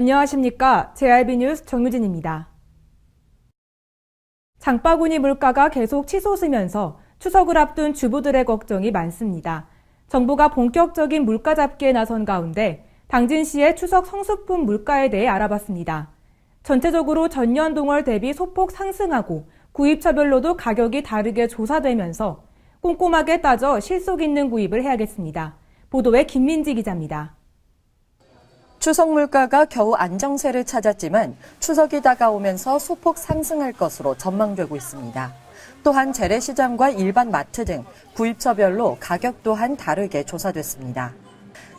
안녕하십니까. JRB 뉴스 정유진입니다. 장바구니 물가가 계속 치솟으면서 추석을 앞둔 주부들의 걱정이 많습니다. 정부가 본격적인 물가 잡기에 나선 가운데 당진시의 추석 성수품 물가에 대해 알아봤습니다. 전체적으로 전년 동월 대비 소폭 상승하고 구입처별로도 가격이 다르게 조사되면서 꼼꼼하게 따져 실속 있는 구입을 해야겠습니다. 보도에 김민지 기자입니다. 추석 물가가 겨우 안정세를 찾았지만 추석이 다가오면서 소폭 상승할 것으로 전망되고 있습니다. 또한 재래시장과 일반 마트 등 구입처별로 가격 또한 다르게 조사됐습니다.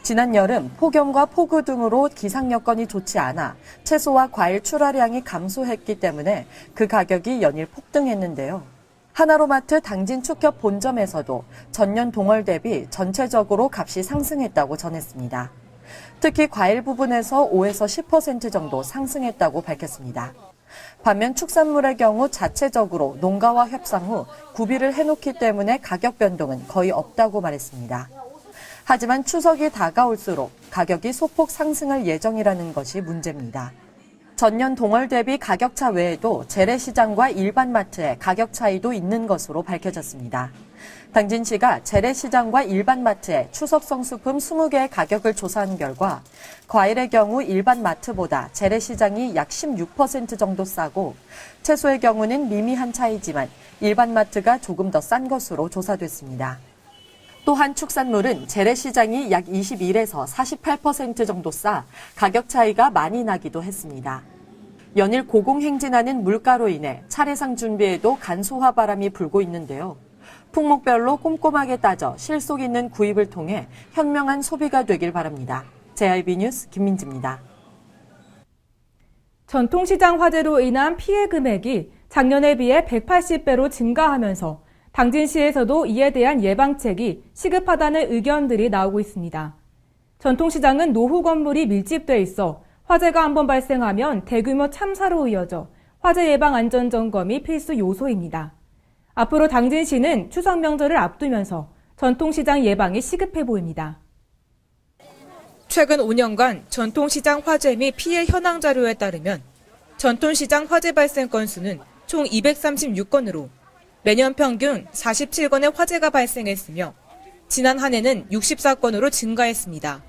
지난 여름 폭염과 폭우 등으로 기상 여건이 좋지 않아 채소와 과일 출하량이 감소했기 때문에 그 가격이 연일 폭등했는데요. 하나로마트 당진 축협 본점에서도 전년 동월 대비 전체적으로 값이 상승했다고 전했습니다. 특히 과일 부분에서 5에서 10% 정도 상승했다고 밝혔습니다. 반면 축산물의 경우 자체적으로 농가와 협상 후 구비를 해놓기 때문에 가격 변동은 거의 없다고 말했습니다. 하지만 추석이 다가올수록 가격이 소폭 상승할 예정이라는 것이 문제입니다. 전년 동월 대비 가격차 외에도 재래시장과 일반 마트의 가격 차이도 있는 것으로 밝혀졌습니다. 당진시가 재래시장과 일반 마트의 추석 성수품 20개의 가격을 조사한 결과 과일의 경우 일반 마트보다 재래시장이 약 16% 정도 싸고 채소의 경우는 미미한 차이지만 일반 마트가 조금 더 싼 것으로 조사됐습니다. 또한 축산물은 재래시장이 약 21에서 48% 정도 싸 가격 차이가 많이 나기도 했습니다. 연일 고공행진하는 물가로 인해 차례상 준비에도 간소화 바람이 불고 있는데요. 품목별로 꼼꼼하게 따져 실속 있는 구입을 통해 현명한 소비가 되길 바랍니다. JRB 뉴스 김민지입니다. 전통시장 화재로 인한 피해 금액이 작년에 비해 180배로 증가하면서 당진시에서도 이에 대한 예방책이 시급하다는 의견들이 나오고 있습니다. 전통시장은 노후 건물이 밀집돼 있어 화재가 한번 발생하면 대규모 참사로 이어져 화재 예방 안전 점검이 필수 요소입니다. 앞으로 당진시는 추석 명절을 앞두면서 전통시장 예방이 시급해 보입니다. 최근 5년간 전통시장 화재 및 피해 현황 자료에 따르면 전통시장 화재 발생 건수는 총 236건으로 매년 평균 47건의 화재가 발생했으며 지난 한 해는 64건으로 증가했습니다.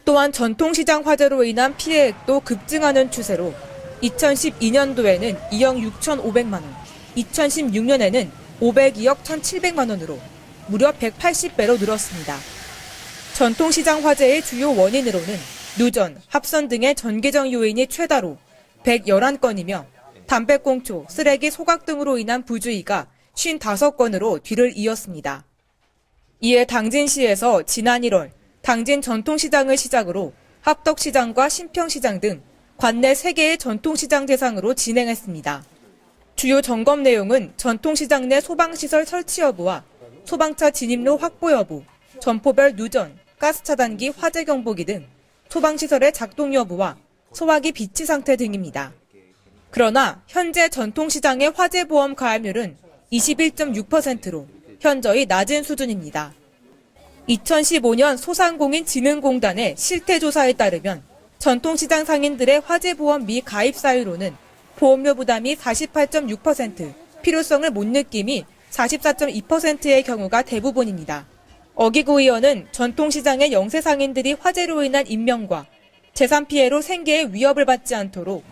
또한 전통시장 화재로 인한 피해액도 급증하는 추세로 2012년도에는 2억 6,500만 원, 2016년에는 502억 1,700만 원으로 무려 180배로 늘었습니다. 전통시장 화재의 주요 원인으로는 누전, 합선 등의 전개정 요인이 최다로 111건이며 담배꽁초, 쓰레기 소각 등으로 인한 부주의가 55건으로 뒤를 이었습니다. 이에 당진시에서 지난 1월 당진 전통시장을 시작으로 합덕시장과 신평시장 등 관내 3개의 전통시장 대상으로 진행했습니다. 주요 점검 내용은 전통시장 내 소방시설 설치 여부와 소방차 진입로 확보 여부, 점포별 누전, 가스 차단기, 화재 경보기 등 소방시설의 작동 여부와 소화기 비치 상태 등입니다. 그러나 현재 전통시장의 화재보험 가입률은 21.6%로 현저히 낮은 수준입니다. 2015년 소상공인진흥공단의 실태조사에 따르면 전통시장 상인들의 화재보험 미가입 사유로는 보험료 부담이 48.6%, 필요성을 못 느낌이 44.2%의 경우가 대부분입니다. 어기구 의원은 전통시장의 영세 상인들이 화재로 인한 인명과 재산 피해로 생계에 위협을 받지 않도록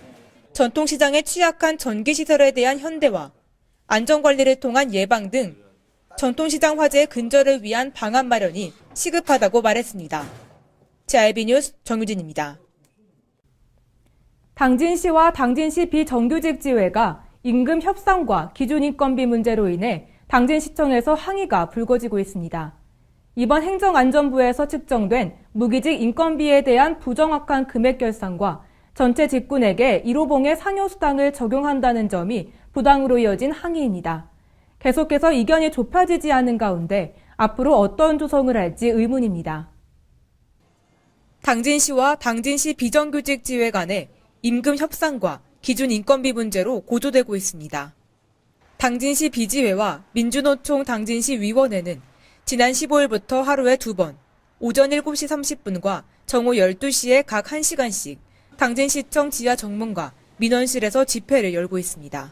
전통시장에 취약한 전기시설에 대한 현대화, 안전관리를 통한 예방 등 전통시장 화재 근절을 위한 방안 마련이 시급하다고 말했습니다. JRB 뉴스 정유진입니다. 당진시와 당진시 비정규직 지회가 임금 협상과 기준 인건비 문제로 인해 당진시청에서 항의가 불거지고 있습니다. 이번 행정안전부에서 측정된 무기직 인건비에 대한 부정확한 금액 결산과 전체 직군에게 1호봉의 상여수당을 적용한다는 점이 부당으로 이어진 항의입니다. 계속해서 이견이 좁혀지지 않은 가운데 앞으로 어떤 조성을 할지 의문입니다. 당진시와 당진시 비정규직 지회 간의 임금 협상과 기준 인건비 문제로 고조되고 있습니다. 당진시 비지회와 민주노총 당진시 위원회는 지난 15일부터 하루에 2번, 오전 7시 30분과 정오 12시에 각 1시간씩 당진시청 지하 정문과 민원실에서 집회를 열고 있습니다.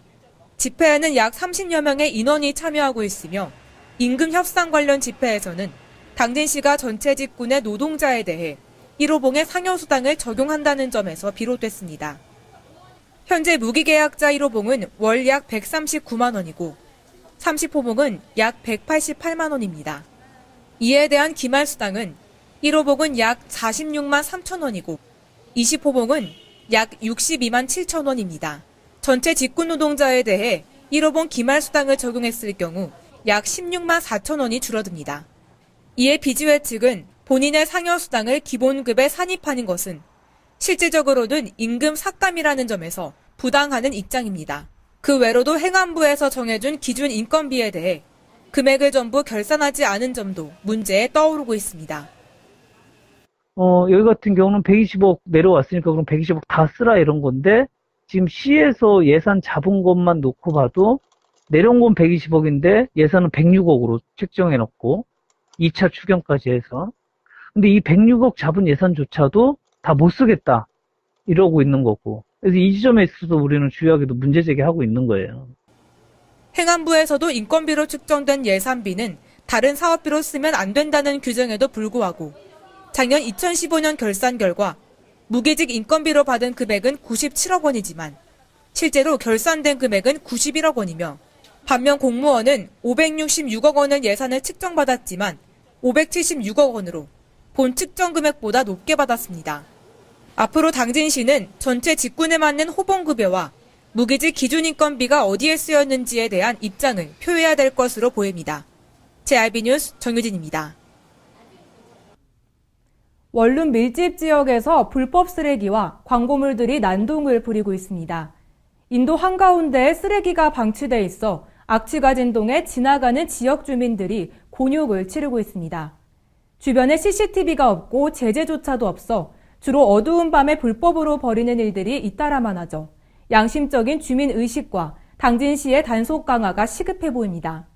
집회에는 약 30여 명의 인원이 참여하고 있으며 임금 협상 관련 집회에서는 당진시가 전체 직군의 노동자에 대해 1호봉의 상여수당을 적용한다는 점에서 비롯됐습니다. 현재 무기계약자 1호봉은 월 약 139만 원이고 30호봉은 약 188만 원입니다. 이에 대한 기말수당은 1호봉은 약 46만 3천 원이고 20호봉은 약 62만 7천 원입니다. 전체 직군 노동자에 대해 1호봉 기말수당을 적용했을 경우 약 16만 4천 원이 줄어듭니다. 이에 비지회 측은 본인의 상여수당을 기본급에 산입하는 것은 실질적으로는 임금 삭감이라는 점에서 부당하는 입장입니다. 그 외로도 행안부에서 정해준 기준 인건비에 대해 금액을 전부 결산하지 않은 점도 문제에 떠오르고 있습니다. 여기 같은 경우는 120억 내려왔으니까 그럼 120억 다 쓰라 이런 건데 지금 시에서 예산 잡은 것만 놓고 봐도 내려온 건 120억인데 예산은 106억으로 책정해 놓고 2차 추경까지 해서 근데 이 106억 잡은 예산조차도 다 못 쓰겠다 이러고 있는 거고 그래서 이 지점에 있어서 우리는 주요하게도 문제 제기하고 있는 거예요. 행안부에서도 인건비로 측정된 예산비는 다른 사업비로 쓰면 안 된다는 규정에도 불구하고 작년 2015년 결산 결과 무기직 인건비로 받은 금액은 97억 원이지만 실제로 결산된 금액은 91억 원이며 반면 공무원은 566억 원의 예산을 측정받았지만 576억 원으로 본 측정 금액보다 높게 받았습니다. 앞으로 당진시는 전체 직군에 맞는 호봉급여와 무기직 기준인건비가 어디에 쓰였는지에 대한 입장을 표해야 될 것으로 보입니다. JIB 뉴스 정유진입니다. 원룸 밀집 지역에서 불법 쓰레기와 광고물들이 난동을 부리고 있습니다. 인도 한가운데에 쓰레기가 방치돼 있어 악취가 진동해 지나가는 지역 주민들이 곤욕을 치르고 있습니다. 주변에 CCTV가 없고 제재조차도 없어 주로 어두운 밤에 불법으로 벌이는 일들이 잇따라만 하죠. 양심적인 주민 의식과 당진시의 단속 강화가 시급해 보입니다.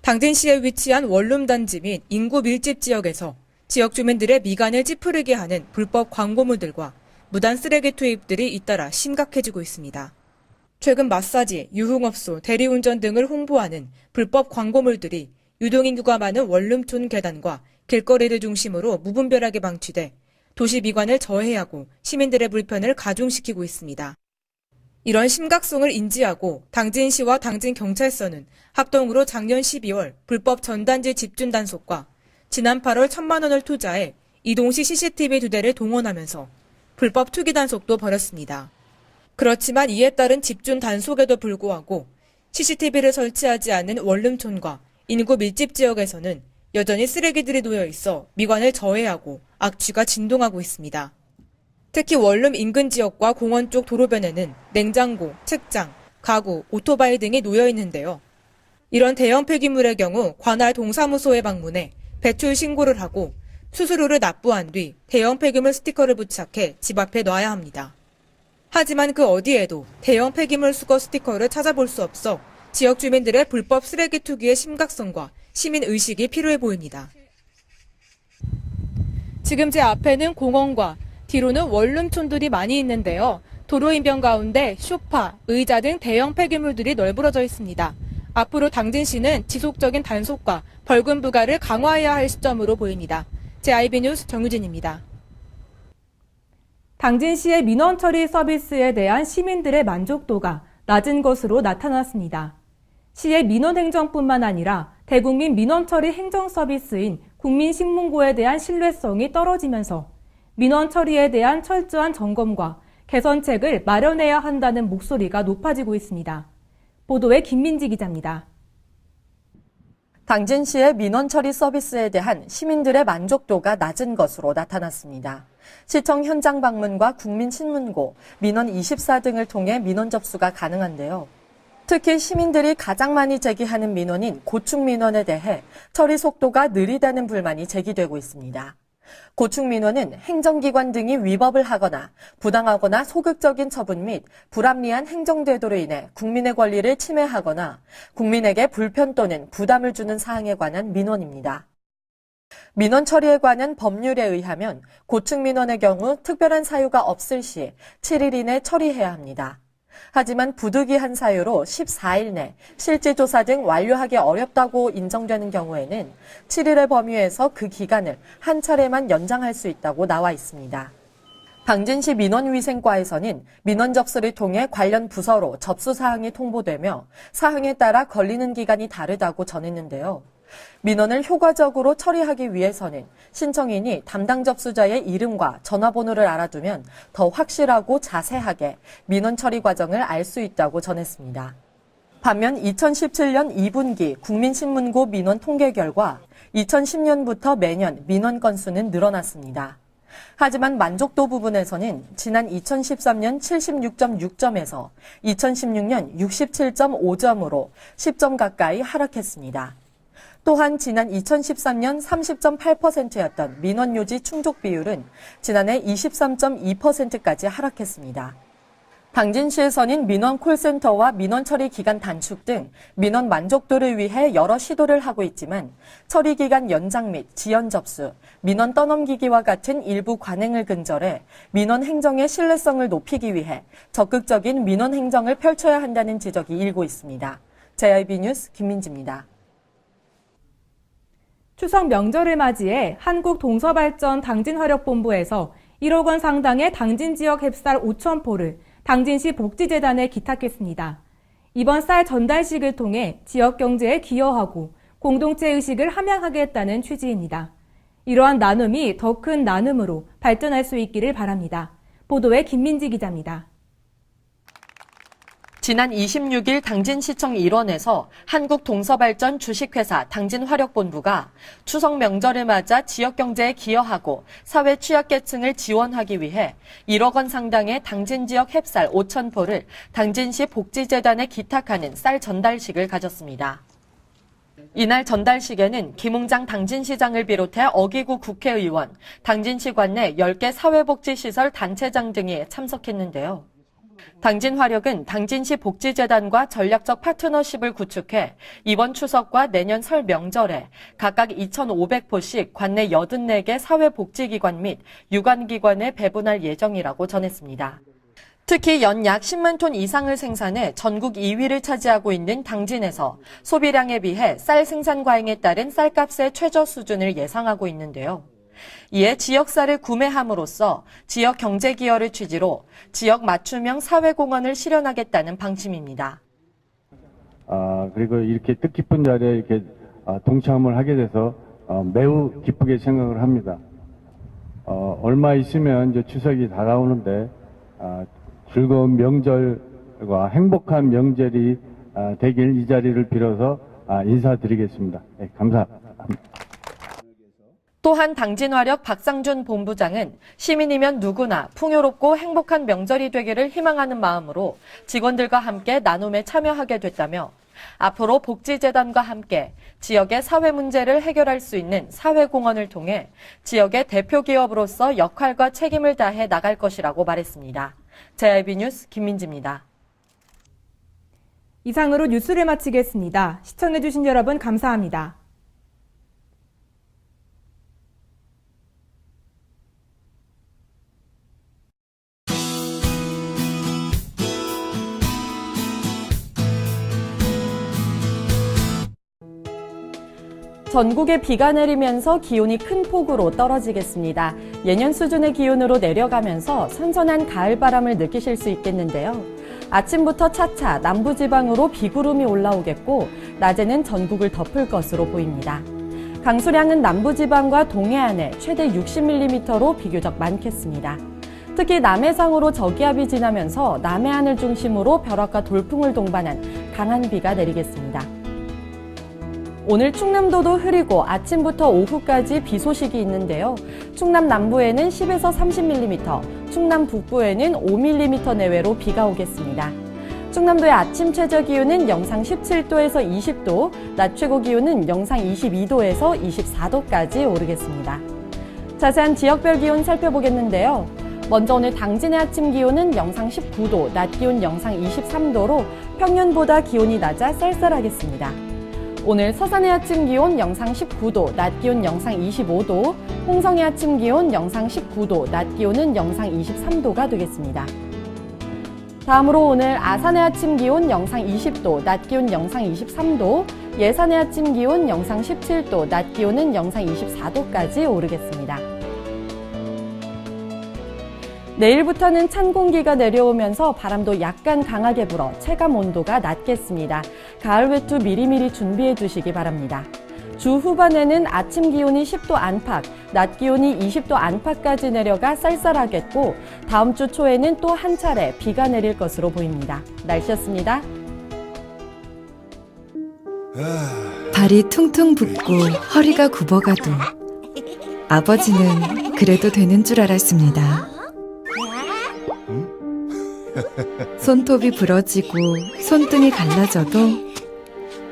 당진시에 위치한 원룸 단지 및 인구 밀집 지역에서 지역 주민들의 미간을 찌푸리게 하는 불법 광고물들과 무단 쓰레기 투입들이 잇따라 심각해지고 있습니다. 최근 마사지, 유흥업소, 대리운전 등을 홍보하는 불법 광고물들이 유동인구가 많은 원룸촌 계단과 길거리를 중심으로 무분별하게 방치돼 도시 미관을 저해하고 시민들의 불편을 가중시키고 있습니다. 이런 심각성을 인지하고 당진시와 당진경찰서는 합동으로 작년 12월 불법 전단지 집중 단속과 지난 8월 1,000만 원을 투자해 이동시 CCTV 2대를 동원하면서 불법 투기 단속도 벌였습니다. 그렇지만 이에 따른 집중 단속에도 불구하고 CCTV를 설치하지 않은 원룸촌과 인구 밀집 지역에서는 여전히 쓰레기들이 놓여 있어 미관을 저해하고 악취가 진동하고 있습니다. 특히 원룸 인근 지역과 공원 쪽 도로변에는 냉장고, 책장, 가구, 오토바이 등이 놓여 있는데요. 이런 대형 폐기물의 경우 관할 동사무소에 방문해 배출 신고를 하고 수수료를 납부한 뒤 대형 폐기물 스티커를 부착해 집 앞에 놔야 합니다. 하지만 그 어디에도 대형 폐기물 수거 스티커를 찾아볼 수 없어 지역 주민들의 불법 쓰레기 투기의 심각성과 시민 의식이 필요해 보입니다. 지금 제 앞에는 공원과 뒤로는 원룸촌들이 많이 있는데요. 도로 인변 가운데 소파, 의자 등 대형 폐기물들이 널브러져 있습니다. 앞으로 당진시는 지속적인 단속과 벌금 부과를 강화해야 할 시점으로 보입니다. JIB 뉴스 정유진입니다. 당진시의 민원 처리 서비스에 대한 시민들의 만족도가 낮은 것으로 나타났습니다. 시의 민원 행정뿐만 아니라 대국민 민원 처리 행정 서비스인 국민신문고에 대한 신뢰성이 떨어지면서 민원 처리에 대한 철저한 점검과 개선책을 마련해야 한다는 목소리가 높아지고 있습니다. 보도에 김민지 기자입니다. 당진시의 민원 처리 서비스에 대한 시민들의 만족도가 낮은 것으로 나타났습니다. 시청 현장 방문과 국민신문고, 민원24 등을 통해 민원 접수가 가능한데요. 특히 시민들이 가장 많이 제기하는 민원인 고충 민원에 대해 처리 속도가 느리다는 불만이 제기되고 있습니다. 고충 민원은 행정기관 등이 위법을 하거나 부당하거나 소극적인 처분 및 불합리한 행정제도로 인해 국민의 권리를 침해하거나 국민에게 불편 또는 부담을 주는 사항에 관한 민원입니다. 민원 처리에 관한 법률에 의하면 고층 민원의 경우 특별한 사유가 없을 시 7일 이내 처리해야 합니다. 하지만 부득이한 사유로 14일 내 실지 조사 등 완료하기 어렵다고 인정되는 경우에는 7일의 범위에서 그 기간을 한 차례만 연장할 수 있다고 나와 있습니다. 당진시 민원위생과에서는 민원 접수를 통해 관련 부서로 접수 사항이 통보되며 사항에 따라 걸리는 기간이 다르다고 전했는데요. 민원을 효과적으로 처리하기 위해서는 신청인이 담당 접수자의 이름과 전화번호를 알아두면 더 확실하고 자세하게 민원 처리 과정을 알 수 있다고 전했습니다. 반면 2017년 2분기 국민신문고 민원 통계 결과 2010년부터 매년 민원 건수는 늘어났습니다. 하지만 만족도 부분에서는 지난 2013년 76.6점에서 2016년 67.5점으로 10점 가까이 하락했습니다. 또한 지난 2013년 30.8%였던 민원요지 충족 비율은 지난해 23.2%까지 하락했습니다. 당진시에서는 민원 콜센터와 민원 처리 기간 단축 등 민원 만족도를 위해 여러 시도를 하고 있지만 처리 기간 연장 및 지연 접수, 민원 떠넘기기와 같은 일부 관행을 근절해 민원 행정의 신뢰성을 높이기 위해 적극적인 민원 행정을 펼쳐야 한다는 지적이 일고 있습니다. JIB 뉴스 김민지입니다. 추석 명절을 맞이해 한국동서발전 당진화력본부에서 1억 원 상당의 당진 지역 햅쌀 5,000포를 당진시 복지재단에 기탁했습니다. 이번 쌀 전달식을 통해 지역 경제에 기여하고 공동체 의식을 함양하겠다는 취지입니다. 이러한 나눔이 더 큰 나눔으로 발전할 수 있기를 바랍니다. 보도에 김민지 기자입니다. 지난 26일 당진시청 일원에서 한국동서발전 주식회사 당진화력본부가 추석 명절을 맞아 지역경제에 기여하고 사회 취약계층을 지원하기 위해 1억 원 상당의 당진 지역 햅쌀 5,000포를 당진시 복지재단에 기탁하는 쌀 전달식을 가졌습니다. 이날 전달식에는 김웅장 당진시장을 비롯해 어기구 국회의원, 당진시 관내 10개 사회복지시설 단체장 등이 참석했는데요. 당진화력은 당진시 복지재단과 전략적 파트너십을 구축해 이번 추석과 내년 설 명절에 각각 2,500포씩 관내 84개 사회복지기관 및 유관기관에 배분할 예정이라고 전했습니다. 특히 연 약 10만 톤 이상을 생산해 전국 2위를 차지하고 있는 당진에서 소비량에 비해 쌀 생산 과잉에 따른 쌀값의 최저 수준을 예상하고 있는데요. 이에 지역쌀을 구매함으로써 지역 경제 기여를 취지로 지역 맞춤형 사회공헌을 실현하겠다는 방침입니다. 그리고 이렇게 뜻깊은 자리에 이렇게 동참을 하게 돼서 매우 기쁘게 생각을 합니다. 얼마 있으면 이제 추석이 다가오는데 즐거운 명절과 행복한 명절이 되길 이 자리를 빌어서 인사드리겠습니다. 네, 감사합니다. 또한 당진화력 박상준 본부장은 시민이면 누구나 풍요롭고 행복한 명절이 되기를 희망하는 마음으로 직원들과 함께 나눔에 참여하게 됐다며 앞으로 복지재단과 함께 지역의 사회 문제를 해결할 수 있는 사회공헌을 통해 지역의 대표 기업으로서 역할과 책임을 다해 나갈 것이라고 말했습니다. JIB 뉴스 김민지입니다. 이상으로 뉴스를 마치겠습니다. 시청해주신 여러분 감사합니다. 전국에 비가 내리면서 기온이 큰 폭으로 떨어지겠습니다. 예년 수준의 기온으로 내려가면서 선선한 가을바람을 느끼실 수 있겠는데요. 아침부터 차차 남부지방으로 비구름이 올라오겠고 낮에는 전국을 덮을 것으로 보입니다. 강수량은 남부지방과 동해안에 최대 60mm로 비교적 많겠습니다. 특히 남해상으로 저기압이 지나면서 남해안을 중심으로 벼락과 돌풍을 동반한 강한 비가 내리겠습니다. 오늘 충남도도 흐리고 아침부터 오후까지 비 소식이 있는데요. 충남 남부에는 10에서 30mm, 충남 북부에는 5mm 내외로 비가 오겠습니다. 충남도의 아침 최저 기온은 영상 17도에서 20도, 낮 최고 기온은 영상 22도에서 24도까지 오르겠습니다. 자세한 지역별 기온 살펴보겠는데요. 먼저 오늘 당진의 아침 기온은 영상 19도, 낮 기온 영상 23도로 평년보다 기온이 낮아 쌀쌀하겠습니다. 오늘 서산의 아침 기온 영상 19도, 낮 기온 영상 25도, 홍성의 아침 기온 영상 19도, 낮 기온은 영상 23도가 되겠습니다. 다음으로 오늘 아산의 아침 기온 영상 20도, 낮 기온 영상 23도, 예산의 아침 기온 영상 17도, 낮 기온은 영상 24도까지 오르겠습니다. 내일부터는 찬 공기가 내려오면서 바람도 약간 강하게 불어 체감 온도가 낮겠습니다. 가을 외투 미리미리 준비해 두시기 바랍니다. 주 후반에는 아침 기온이 10도 안팎, 낮 기온이 20도 안팎까지 내려가 쌀쌀하겠고 다음 주 초에는 또 한 차례 비가 내릴 것으로 보입니다. 날씨였습니다. 발이 퉁퉁 붓고 허리가 굽어가도 아버지는 그래도 되는 줄 알았습니다. 손톱이 부러지고 손등이 갈라져도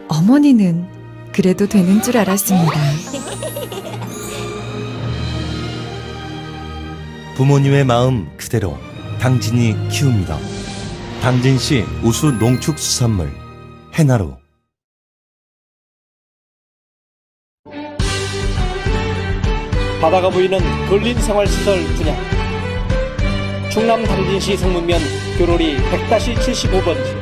어머니는 그래도 되는 줄 알았습니다. 부모님의 마음 그대로 당진이 키웁니다. 당진시 우수 농축수산물 해나루. 바다가 보이는 근린생활시설 분양. 충남 당진시 성문면 교로리 100-75번지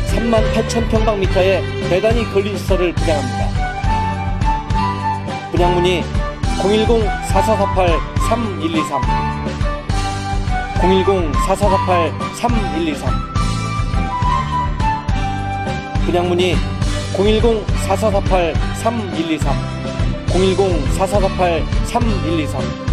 38,000평방미터의 대단위 근린시설을 분양합니다. 분양문의 010-4448-3123 010-4448-3123 분양문의 010-4448-3123 010-4448-3123